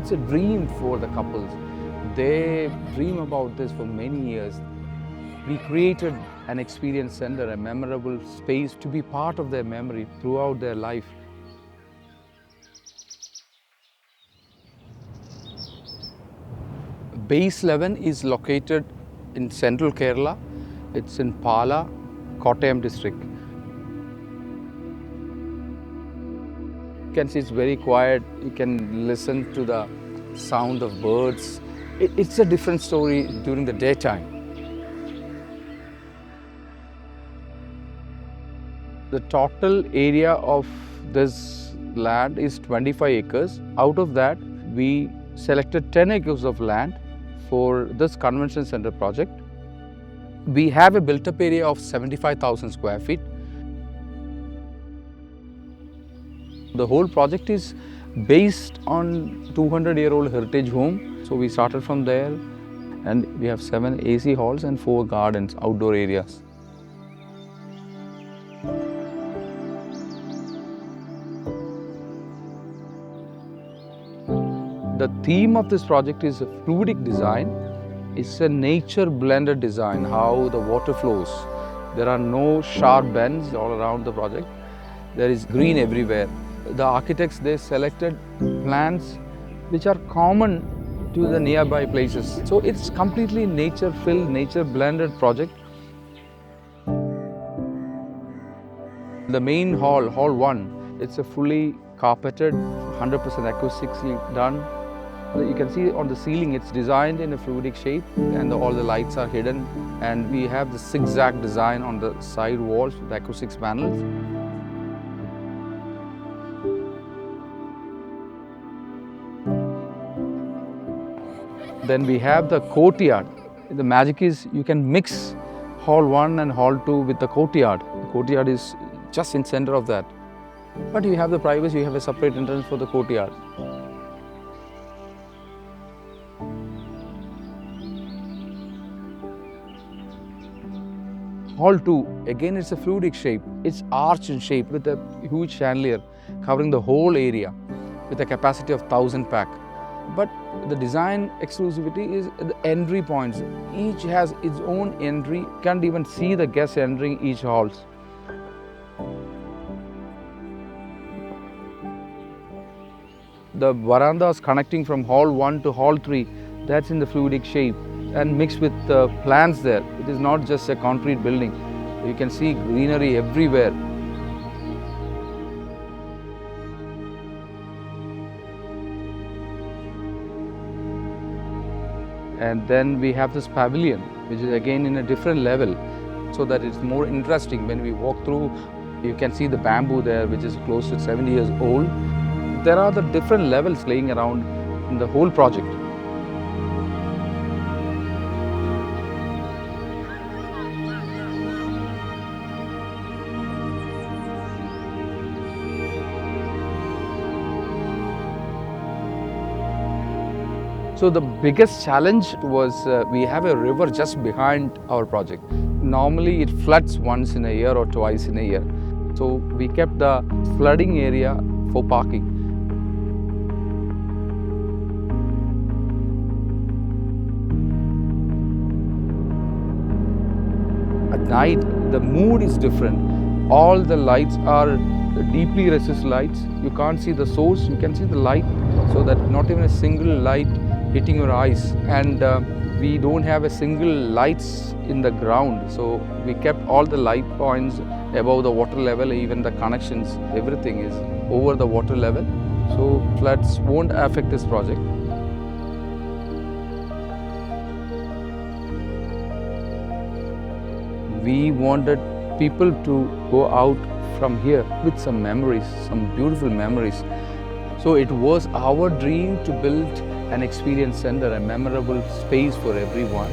It's a dream for the couples. They dream about this for many years. We created an experience center, a memorable space to be part of their memory throughout their life. Base 11 is located in central Kerala. It's in Pala, Kottayam district. You can see it's very quiet. You can listen to the sound of birds. It's a different story during the daytime. The total area of this land is 25 acres. Out of that, we selected 10 acres of land for this convention center project. We have a built-up area of 75,000 square feet. The whole project is based on 200-year-old heritage home. So we started from there, and we have 7 AC halls and 4 gardens, outdoor areas. The theme of this project is a fluidic design. It's a nature blended design, how the water flows. There are no sharp bends all around the project. There is green everywhere. The architects, they selected plants which are common to the nearby places. So it's completely nature filled, nature blended project. The main hall, hall 1, it's a fully carpeted, 100% acoustically done. You can see on the ceiling, it's designed in a fluidic shape, and all the lights are hidden. And we have the zigzag design on the side walls with acoustics panels. Then we have the courtyard. The magic is you can mix hall 1 and hall 2 with the courtyard. The courtyard is just in center of that. But you have the privacy, you have a separate entrance for the courtyard. Hall 2, again it's a fluidic shape. It's arch in shape with a huge chandelier covering the whole area with a capacity of 1,000 pack. But the design exclusivity is the entry points. Each has its own entry. You can't even see the guests entering each halls. The verandas connecting from hall 1 to hall 3, that's in the fluidic shape and mixed with plants there. It is not just a concrete building. You can see greenery everywhere. And then we have this pavilion, which is again in a different level, so that it's more interesting. When we walk through, you can see the bamboo there, which is close to 70 years old. There are the different levels playing around in the whole project. So the biggest challenge was we have a river just behind our project. Normally it floods once in a year or twice in a year. So we kept the flooding area for parking. At night, the mood is different. All the lights are deeply recessed lights. You can't see the source, you can see the light, so that not even a single light hitting your eyes. And we don't have a single lights in the ground, so we kept all the light points above the water level. Even the connections, everything is over the water level, so floods won't affect this project. We wanted people to go out from here with some memories, some beautiful memories. So it was our dream to build an experience center, a memorable space for everyone.